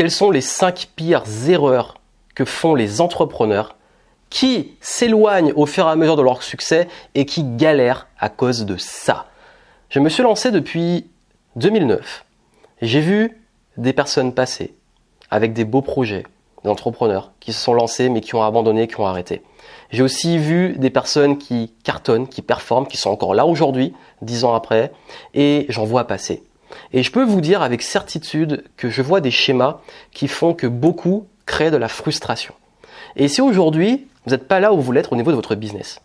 quelles sont les 5 pires erreurs que font les entrepreneurs qui s'éloignent au fur et à mesure de leur succès et qui galèrent à cause de ça. Je me suis lancé depuis 2009. J'ai vu des personnes passer avec des beaux projets, des entrepreneurs qui se sont lancés mais qui ont abandonné, qui ont arrêté. J'ai aussi vu des personnes qui cartonnent, qui performent, qui sont encore là aujourd'hui, 10 ans après, et j'en vois passer. Et je peux vous dire avec certitude que je vois des schémas qui font que beaucoup créent de la frustration. Et si aujourd'hui, vous n'êtes pas là où vous voulez être au niveau de votre business,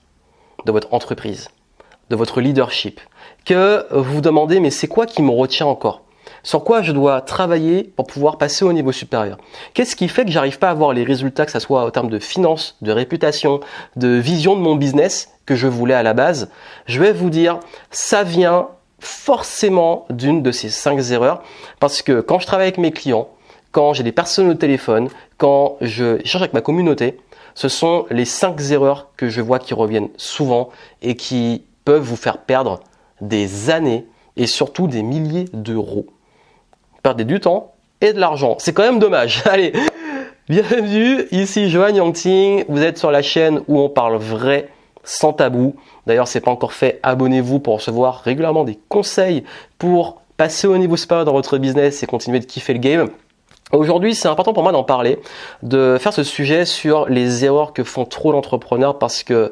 de votre entreprise, de votre leadership, que vous vous demandez mais c'est quoi qui me retient encore ? Sur quoi je dois travailler pour pouvoir passer au niveau supérieur ? Qu'est-ce qui fait que j'arrive pas à avoir les résultats, que ce soit en termes de finances, de réputation, de vision de mon business que je voulais à la base ? Je vais vous dire, ça vient forcément d'une de ces 5 erreurs, parce que quand je travaille avec mes clients, quand j'ai des personnes au téléphone, quand je échange avec ma communauté, ce sont les 5 erreurs que je vois qui reviennent souvent et qui peuvent vous faire perdre des années et surtout des milliers d'euros. Perdez du temps et de l'argent. C'est quand même dommage. Allez, bienvenue, ici Johan Yangting. Vous êtes sur la chaîne où on parle vrai, sans tabou. D'ailleurs, si ce n'est pas encore fait, abonnez-vous pour recevoir régulièrement des conseils pour passer au niveau supérieur dans votre business et continuer de kiffer le game. Aujourd'hui, c'est important pour moi d'en parler, de faire ce sujet sur les erreurs que font trop d'entrepreneurs parce que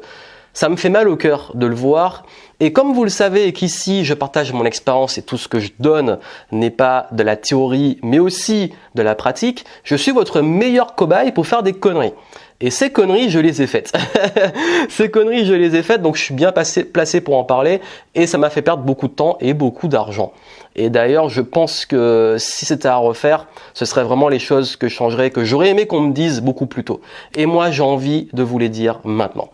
ça me fait mal au cœur de le voir. Et comme vous le savez et qu'ici, je partage mon expérience et tout ce que je donne n'est pas de la théorie, mais aussi de la pratique, je suis votre meilleur cobaye pour faire des conneries. Et ces conneries, je les ai faites. Ces conneries, je les ai faites, donc je suis bien placé pour en parler. Et ça m'a fait perdre beaucoup de temps et beaucoup d'argent. Et d'ailleurs, je pense que si c'était à refaire, ce serait vraiment les choses que je changerais, que j'aurais aimé qu'on me dise beaucoup plus tôt. Et moi, j'ai envie de vous les dire maintenant.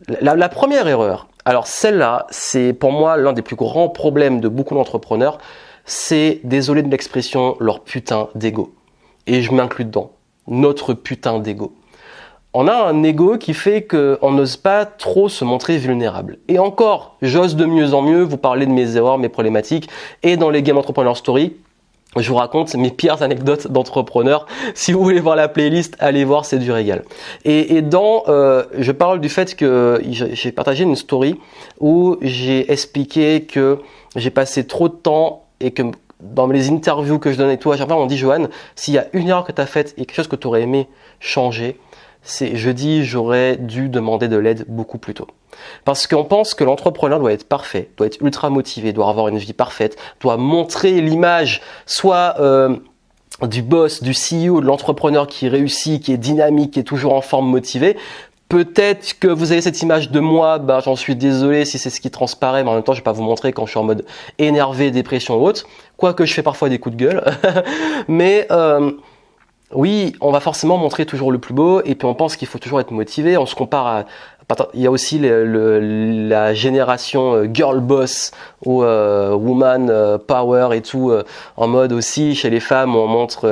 La première erreur, alors celle-là, c'est pour moi l'un des plus grands problèmes de beaucoup d'entrepreneurs, c'est, désolé de l'expression, leur putain d'ego. Et je m'inclus dedans, notre putain d'ego. On a un ego qui fait qu'on n'ose pas trop se montrer vulnérable. Et encore, j'ose de mieux en mieux vous parler de mes erreurs, mes problématiques. Et dans les Game Entrepreneur Story, je vous raconte mes pires anecdotes d'entrepreneurs. Si vous voulez voir la playlist, allez voir, c'est du régal. Je parle du fait que j'ai partagé une story où j'ai expliqué que j'ai passé trop de temps et que dans les interviews que je donne et tout, à chaque fois on dit Johan, s'il y a une erreur que tu as faite et quelque chose que tu aurais aimé changer, j'aurais dû demander de l'aide beaucoup plus tôt. Parce qu'on pense que l'entrepreneur doit être parfait, doit être ultra motivé, doit avoir une vie parfaite, doit montrer l'image soit du boss, du CEO, de l'entrepreneur qui réussit, qui est dynamique, qui est toujours en forme, motivé. Peut-être que vous avez cette image de moi, j'en suis désolé si c'est ce qui transparaît, mais en même temps je vais pas vous montrer quand je suis en mode énervé, dépression ou autre, quoique je fais parfois des coups de gueule. Mais oui, on va forcément montrer toujours le plus beau et puis on pense qu'il faut toujours être motivé. On se compare à... Il y a aussi la génération girl boss ou woman power et tout, en mode aussi chez les femmes où on montre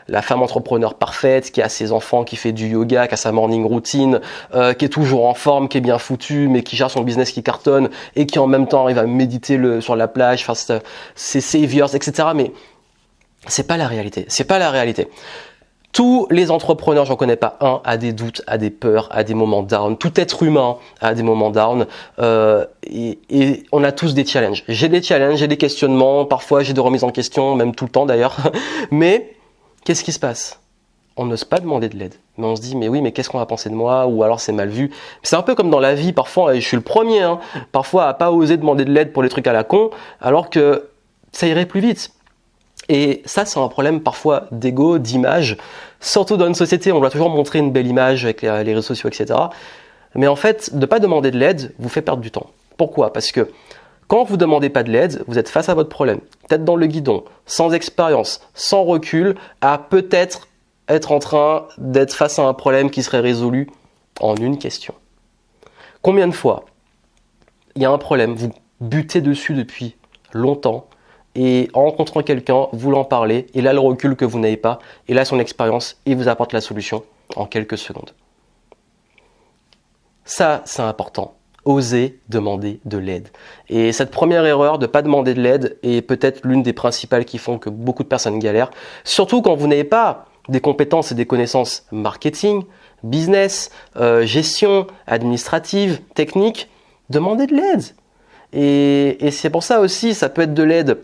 la femme entrepreneur parfaite qui a ses enfants, qui fait du yoga, qui a sa morning routine, qui est toujours en forme, qui est bien foutue, mais qui gère son business qui cartonne et qui en même temps arrive à méditer sur la plage, faire ses saviors, etc. Mais c'est pas la réalité. C'est pas la réalité. Tous les entrepreneurs, j'en connais pas un, a des doutes, a des peurs, a des moments down. Tout être humain a des moments down. Et on a tous des challenges. J'ai des challenges, j'ai des questionnements. Parfois, j'ai des remises en question, même tout le temps d'ailleurs. Mais qu'est-ce qui se passe ? On n'ose pas demander de l'aide. Mais on se dit, mais oui, mais qu'est-ce qu'on va penser de moi ? Ou alors c'est mal vu. C'est un peu comme dans la vie, parfois, et je suis le premier, parfois à pas oser demander de l'aide pour les trucs à la con, alors que ça irait plus vite. Et ça, c'est un problème parfois d'ego, d'image. Surtout dans une société, on doit toujours montrer une belle image avec les réseaux sociaux, etc. Mais en fait, de ne pas demander de l'aide vous fait perdre du temps. Pourquoi ? Parce que quand vous ne demandez pas de l'aide, vous êtes face à votre problème, tête dans le guidon, sans expérience, sans recul, à peut-être être en train d'être face à un problème qui serait résolu en une question. Combien de fois il y a un problème, vous butez dessus depuis longtemps, et en rencontrant quelqu'un, vous l'en parlez, et là le recul que vous n'avez pas, et là son expérience, il vous apporte la solution en quelques secondes. Ça, c'est important. osez demander de l'aide. Et cette première erreur de ne pas demander de l'aide est peut-être l'une des principales qui font que beaucoup de personnes galèrent, surtout quand vous n'avez pas des compétences et des connaissances marketing, business, gestion, administrative, technique. Demandez de l'aide. Et c'est pour ça aussi, ça peut être de l'aide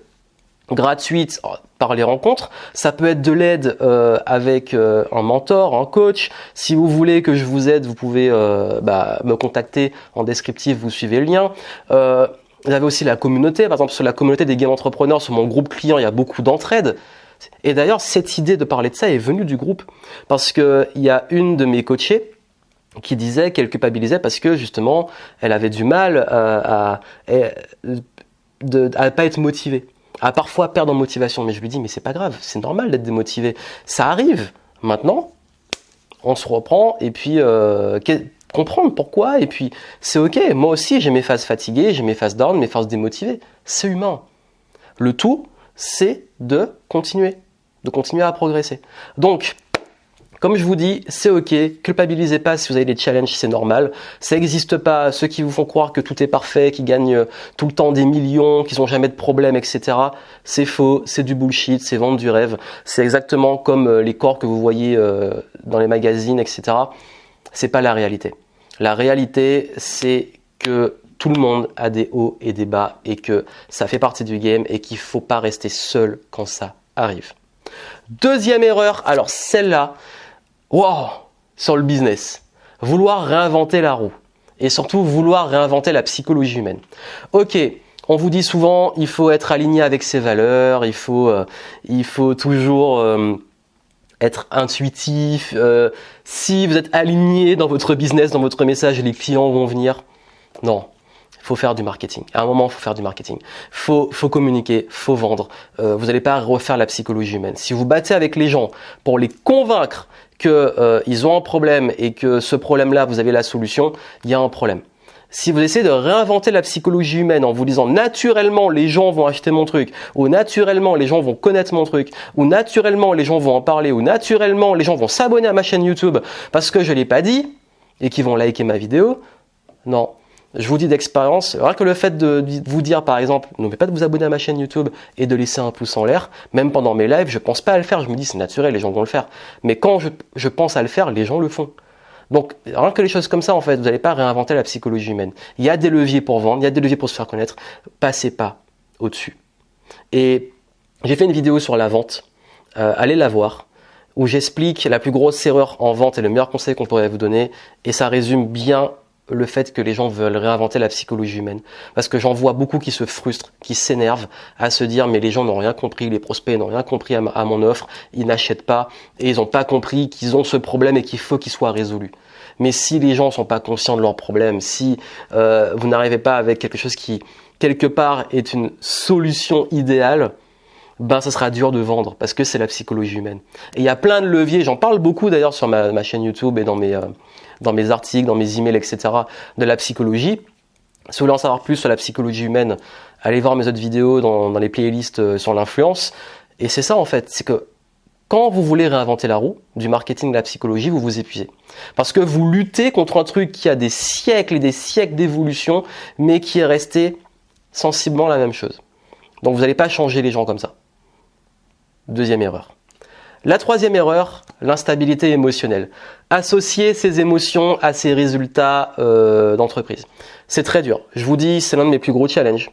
gratuite par les rencontres, ça peut être de l'aide avec un mentor, un coach. Si vous voulez que je vous aide, vous pouvez me contacter en descriptif, vous suivez le lien. Vous avez aussi la communauté, par exemple sur la communauté des game entrepreneurs, sur mon groupe client, il y a beaucoup d'entraide. Et d'ailleurs, cette idée de parler de ça est venue du groupe, parce qu'il y a une de mes coachées qui disait qu'elle culpabilisait parce que justement, elle avait du mal à pas être motivée, à parfois perdre en motivation. Mais je lui dis, mais c'est pas grave, c'est normal d'être démotivé. Ça arrive. Maintenant, on se reprend et puis comprendre pourquoi. Et puis, c'est ok. Moi aussi, j'ai mes phases fatiguées, j'ai mes phases down, mes phases démotivées. C'est humain. Le tout, c'est de continuer à progresser. Donc, comme je vous dis, c'est ok, culpabilisez pas si vous avez des challenges, c'est normal. Ça n'existe pas, ceux qui vous font croire que tout est parfait, qui gagnent tout le temps des millions, qui n'ont jamais de problème, etc. C'est faux, c'est du bullshit, c'est vendre du rêve. C'est exactement comme les corps que vous voyez dans les magazines, etc. C'est pas la réalité. La réalité, c'est que tout le monde a des hauts et des bas et que ça fait partie du game et qu'il faut pas rester seul quand ça arrive. Deuxième erreur, alors celle-là, wow, sur le business, vouloir réinventer la roue et surtout vouloir réinventer la psychologie humaine. Ok, on vous dit souvent il faut être aligné avec ses valeurs, il faut toujours être intuitif. Si vous êtes aligné dans votre business, dans votre message, les clients vont venir. Non. Il faut faire du marketing. À un moment, il faut faire du marketing. Faut communiquer, faut vendre. Vous n'allez pas refaire la psychologie humaine. Si vous battez avec les gens pour les convaincre qu'ils ont un problème et que ce problème-là, vous avez la solution, il y a un problème. Si vous essayez de réinventer la psychologie humaine en vous disant naturellement les gens vont acheter mon truc, ou naturellement les gens vont connaître mon truc, ou naturellement les gens vont en parler, ou naturellement les gens vont s'abonner à ma chaîne YouTube parce que je ne l'ai pas dit et qu'ils vont liker ma vidéo, non. Je vous dis d'expérience, rien que le fait de vous dire par exemple, n'oubliez pas de vous abonner à ma chaîne YouTube et de laisser un pouce en l'air, même pendant mes lives, je pense pas à le faire, je me dis c'est naturel, les gens vont le faire. Mais quand je pense à le faire, les gens le font. Donc rien que les choses comme ça en fait, vous n'allez pas réinventer la psychologie humaine. Il y a des leviers pour vendre, il y a des leviers pour se faire connaître, passez pas au-dessus. Et j'ai fait une vidéo sur la vente, allez la voir, où j'explique la plus grosse erreur en vente et le meilleur conseil qu'on pourrait vous donner, et ça résume bien le fait que les gens veulent réinventer la psychologie humaine. Parce que j'en vois beaucoup qui se frustrent, qui s'énervent à se dire mais les gens n'ont rien compris, les prospects n'ont rien compris à mon offre, ils n'achètent pas et ils n'ont pas compris qu'ils ont ce problème et qu'il faut qu'il soit résolu. Mais si les gens ne sont pas conscients de leur problème, si vous n'arrivez pas avec quelque chose qui, quelque part, est une solution idéale, ben ça sera dur de vendre parce que c'est la psychologie humaine. Et il y a plein de leviers, j'en parle beaucoup d'ailleurs sur ma chaîne YouTube et dans mes articles, dans mes emails, etc. de la psychologie. Si vous voulez en savoir plus sur la psychologie humaine, allez voir mes autres vidéos dans les playlists sur l'influence. Et c'est ça en fait, c'est que quand vous voulez réinventer la roue du marketing de la psychologie, vous vous épuisez. Parce que vous luttez contre un truc qui a des siècles et des siècles d'évolution, mais qui est resté sensiblement la même chose. Donc vous n'allez pas changer les gens comme ça. Deuxième erreur. La troisième erreur, l'instabilité émotionnelle. Associer ses émotions à ses résultats d'entreprise. C'est très dur. Je vous dis, c'est l'un de mes plus gros challenges.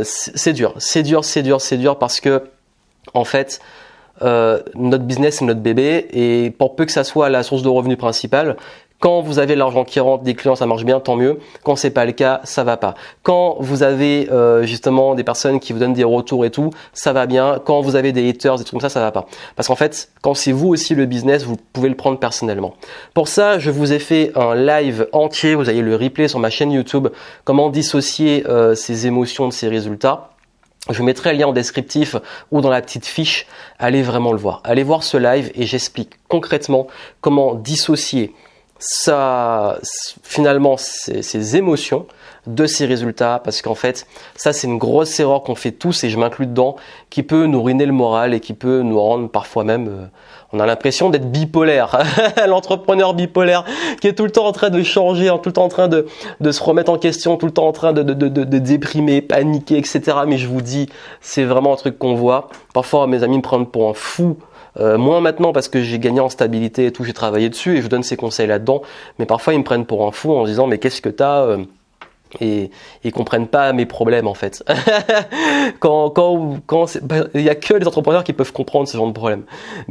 C'est dur parce que, en fait, notre business c'est notre bébé et pour peu que ça soit la source de revenus principale, quand vous avez l'argent qui rentre, des clients, ça marche bien, tant mieux. Quand c'est pas le cas, ça va pas. Quand vous avez justement des personnes qui vous donnent des retours et tout, ça va bien. Quand vous avez des haters, des trucs comme ça va pas. Parce qu'en fait, quand c'est vous aussi le business, vous pouvez le prendre personnellement. Pour ça, je vous ai fait un live entier. Vous avez le replay sur ma chaîne YouTube. Comment dissocier ses émotions de ses résultats. Je vous mettrai le lien en descriptif ou dans la petite fiche. Allez vraiment le voir. Allez voir ce live et j'explique concrètement comment dissocier finalement ces émotions de ses résultats, parce qu'en fait, ça c'est une grosse erreur qu'on fait tous, et je m'inclus dedans, qui peut nous ruiner le moral et qui peut nous rendre parfois même, on a l'impression d'être bipolaire, l'entrepreneur bipolaire qui est tout le temps en train de changer, tout le temps en train de se remettre en question, tout le temps en train de déprimer, paniquer, etc. Mais je vous dis, c'est vraiment un truc qu'on voit. Parfois mes amis me prennent pour un fou. Moins maintenant parce que j'ai gagné en stabilité et tout, j'ai travaillé dessus et je donne ces conseils là-dedans. Mais parfois ils me prennent pour un fou en se disant mais qu'est-ce que t'as et ils comprennent pas mes problèmes en fait. Il y a que les entrepreneurs qui peuvent comprendre ce genre de problème.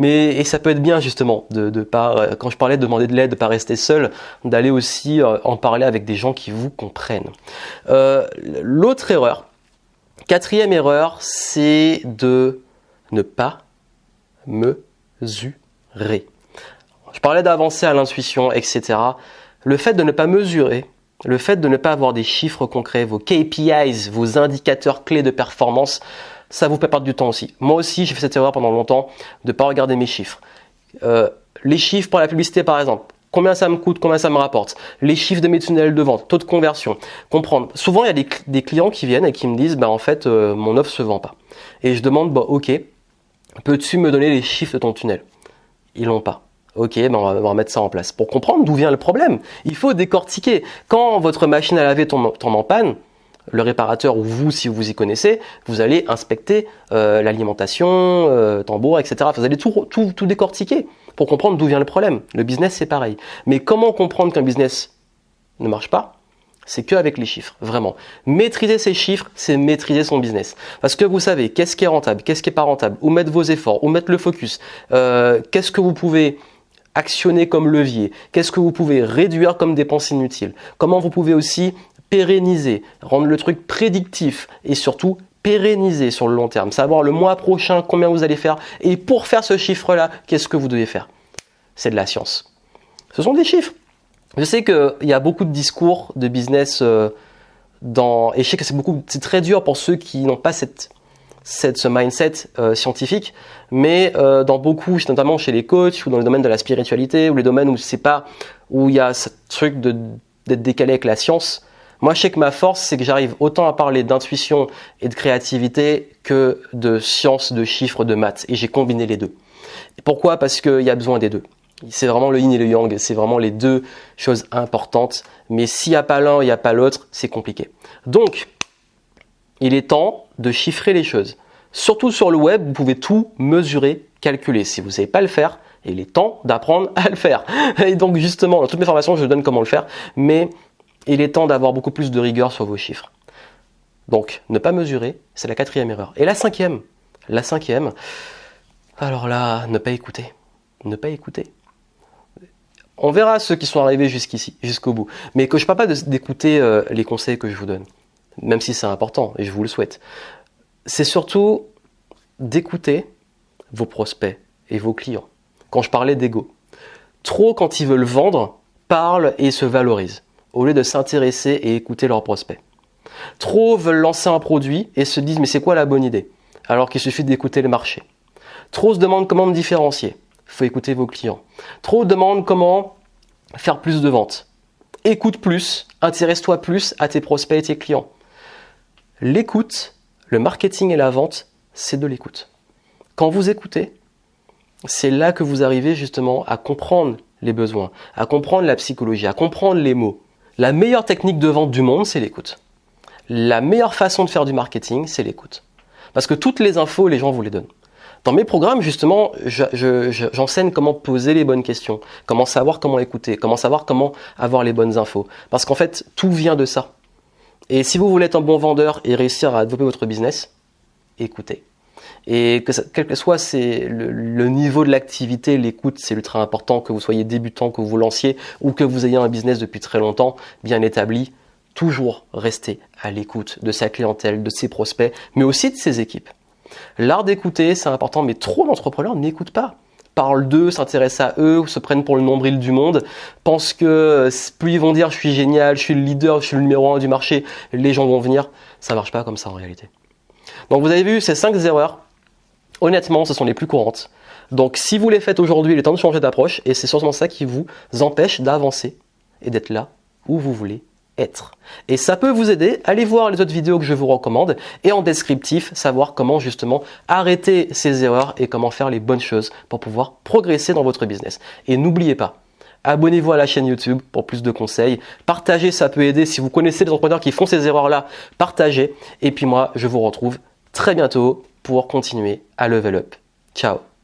Et ça peut être bien justement de pas, quand je parlais de demander de l'aide, de pas rester seul, d'aller aussi en parler avec des gens qui vous comprennent. L'autre erreur, quatrième erreur, c'est de ne pas mesurer. Je parlais d'avancer à l'intuition, etc. Le fait de ne pas mesurer, le fait de ne pas avoir des chiffres concrets, vos KPIs, vos indicateurs clés de performance, ça vous fait perdre du temps aussi. Moi aussi, j'ai fait cette erreur pendant longtemps de ne pas regarder mes chiffres. Les chiffres pour la publicité, par exemple. Combien ça me coûte, combien ça me rapporte. Les chiffres de mes tunnels de vente, taux de conversion. Comprendre. Souvent, il y a des clients qui viennent et qui me disent, en fait, mon offre se vend pas. Et je demande, ok, peux-tu me donner les chiffres de ton tunnel? Ils l'ont pas. Ok, on va remettre ça en place. Pour comprendre d'où vient le problème, il faut décortiquer. Quand votre machine à laver tombe en panne, le réparateur ou vous, si vous y connaissez, vous allez inspecter l'alimentation, tambour, etc. Vous allez tout décortiquer pour comprendre d'où vient le problème. Le business, c'est pareil. Mais comment comprendre qu'un business ne marche pas? C'est qu'avec les chiffres, vraiment. Maîtriser ces chiffres, c'est maîtriser son business. Parce que vous savez, qu'est-ce qui est rentable, qu'est-ce qui n'est pas rentable, où mettre vos efforts, où mettre le focus, qu'est-ce que vous pouvez actionner comme levier, qu'est-ce que vous pouvez réduire comme dépenses inutiles, comment vous pouvez aussi pérenniser, rendre le truc prédictif et surtout pérenniser sur le long terme, savoir le mois prochain combien vous allez faire et pour faire ce chiffre-là, qu'est-ce que vous devez faire. C'est de la science. Ce sont des chiffres. Je sais qu'il y a beaucoup de discours de business et je sais que c'est très dur pour ceux qui n'ont pas ce mindset scientifique, mais dans beaucoup, notamment chez les coachs ou dans le domaine de la spiritualité ou les domaines où il y a ce truc d'être décalé avec la science. Moi, je sais que ma force, c'est que j'arrive autant à parler d'intuition et de créativité que de science, de chiffres, de maths, et j'ai combiné les deux. Et pourquoi? Parce qu'il y a besoin des deux. C'est vraiment le yin et le yang, c'est vraiment les deux choses importantes. Mais s'il n'y a pas l'un, il n'y a pas l'autre, c'est compliqué. Donc, il est temps de chiffrer les choses. Surtout sur le web, vous pouvez tout mesurer, calculer. Si vous ne savez pas le faire, il est temps d'apprendre à le faire. Et donc justement, dans toutes mes formations, je donne comment le faire. Mais il est temps d'avoir beaucoup plus de rigueur sur vos chiffres. Donc, ne pas mesurer, c'est la quatrième erreur. Et la cinquième, alors là, ne pas écouter. Ne pas écouter. On verra ceux qui sont arrivés jusqu'ici, jusqu'au bout. Mais que je ne parle pas d'écouter les conseils que je vous donne, même si c'est important et je vous le souhaite. C'est surtout d'écouter vos prospects et vos clients. Quand je parlais d'ego, trop quand ils veulent vendre, parlent et se valorisent, au lieu de s'intéresser et écouter leurs prospects. Trop veulent lancer un produit et se disent mais c'est quoi la bonne idée? Alors qu'il suffit d'écouter le marché. Trop se demandent comment me différencier. Il faut écouter vos clients. Trop demandent comment faire plus de ventes. Écoute plus, intéresse-toi plus à tes prospects et tes clients. L'écoute, le marketing et la vente, c'est de l'écoute. Quand vous écoutez, c'est là que vous arrivez justement à comprendre les besoins, à comprendre la psychologie, à comprendre les mots. La meilleure technique de vente du monde, c'est l'écoute. La meilleure façon de faire du marketing, c'est l'écoute. Parce que toutes les infos, les gens vous les donnent. Dans mes programmes, justement, j'enseigne comment poser les bonnes questions, comment savoir comment écouter, comment savoir comment avoir les bonnes infos. Parce qu'en fait, tout vient de ça. Et si vous voulez être un bon vendeur et réussir à développer votre business, écoutez. Et quel que soit le niveau de l'activité, l'écoute, c'est ultra important, que vous soyez débutant, que vous lanciez ou que vous ayez un business depuis très longtemps, bien établi. Toujours rester à l'écoute de sa clientèle, de ses prospects, mais aussi de ses équipes. L'art d'écouter, c'est important, mais trop d'entrepreneurs n'écoutent pas. Parlent d'eux, s'intéressent à eux, se prennent pour le nombril du monde, pensent que plus ils vont dire je suis génial, je suis le leader, je suis le numéro 1 du marché, les gens vont venir. Ça ne marche pas comme ça en réalité. Donc vous avez vu ces 5 erreurs, honnêtement, ce sont les plus courantes. Donc si vous les faites aujourd'hui, il est temps de changer d'approche et c'est sûrement ça qui vous empêche d'avancer et d'être là où vous voulez être. Et ça peut vous aider. Allez voir les autres vidéos que je vous recommande et en descriptif, savoir comment justement arrêter ces erreurs et comment faire les bonnes choses pour pouvoir progresser dans votre business. Et n'oubliez pas, abonnez-vous à la chaîne YouTube pour plus de conseils. Partagez, ça peut aider. Si vous connaissez des entrepreneurs qui font ces erreurs-là, partagez. Et puis moi, je vous retrouve très bientôt pour continuer à level up. Ciao.